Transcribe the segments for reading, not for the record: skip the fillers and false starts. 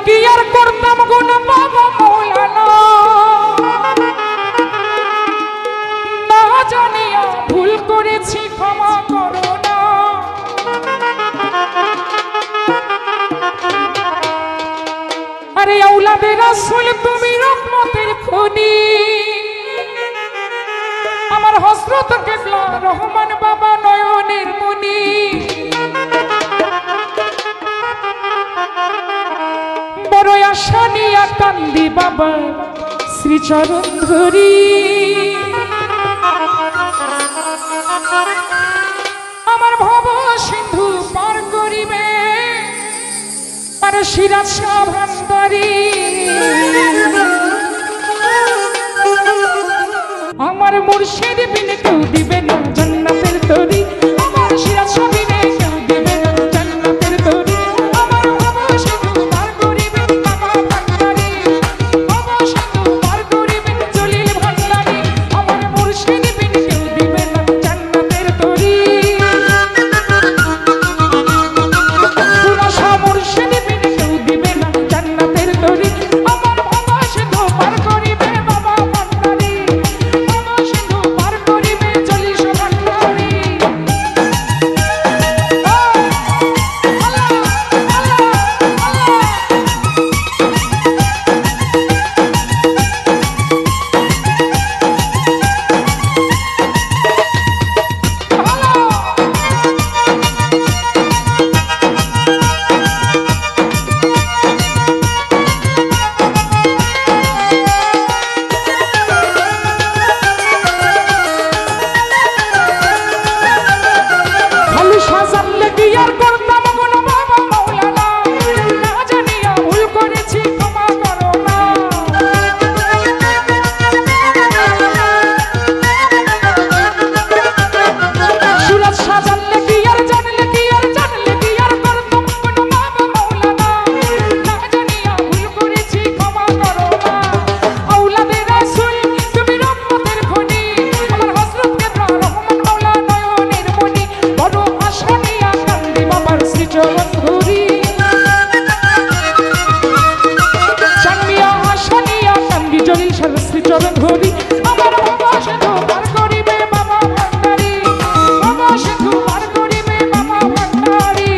কি আর করতাম গুণ বাবা মৌলানা, না জানিয়া ভুল করেছি ক্ষমা করো না। আরে আওলাদে রাসূল তুমি রহমতের খনি, আমার হযরত কিবলা রহমান বাবা নয়নের মনি। বড় আশা নিয়া কান্দি বাবা শ্রীচরণ ধরি, আমার ভব সিন্ধু পার করিবে আর সিরাজ শাহ ভান্ডারী। আমার মুর্শিদ বিনে কেউ দিবে না জান্নাতের তরি, আমার সিরাজ শাহ বিনে কেউ দিবে না জান্নাতের তরি। আমার ভব সিন্ধু পার করিবে বাবা ভান্ডারী, ভব সিন্ধু পার করিবে জলিল ভান্ডারী। আমার মুর্শিদ বিনে কেউ দিবে না জান্নাতের তরি, পুরা মুর্শিদ বিনে কেউ দিবে না জান্নাতের তরি। আমার ভব সিন্ধু পার করিবে বাবা ভান্ডারী, ভব সিন্ধু পার করিবে জলিল ভান্ডারী। খালি সাজানলে কি আর করতাম গুণ বাবা মৌলানা, না জানিয়া ভুল করেছি ক্ষমা করো না। সুরাজ সাজানলে কি আর জানলে কি আর জানলে কি আর করতাম গুণ বাবা মৌলানা, না জানিয়া ভুল করেছি ক্ষমা করো না। আওলাদে রাসূল তুমি রহমতের খনি, আমার হযরত কিবলা রহমান মাওলা নয়নের মনি। বড় আশা নিয়া কান্দি বাবার শ্রীচরণ ধরি, জানমিয়া আশা নিয়া কান্দি জলিল শাহ শ্রীচরণ ধরি। আমার বাবা সিন্ধু পার করিবে বাবা ভান্ডারী, বাবা সিন্ধু পার করিবে বাবা ভান্ডারী।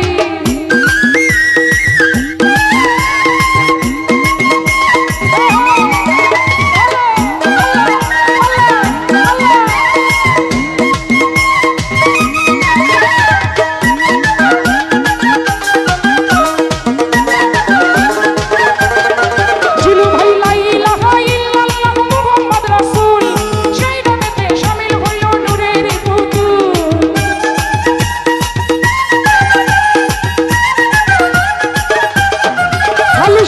জিলু ভাই লা ইলাহা ইল্লাল্লাহ মুহাম্মদ রাসূল, সেই নামেতে শামিল হইল নূরের পুতুল। খালি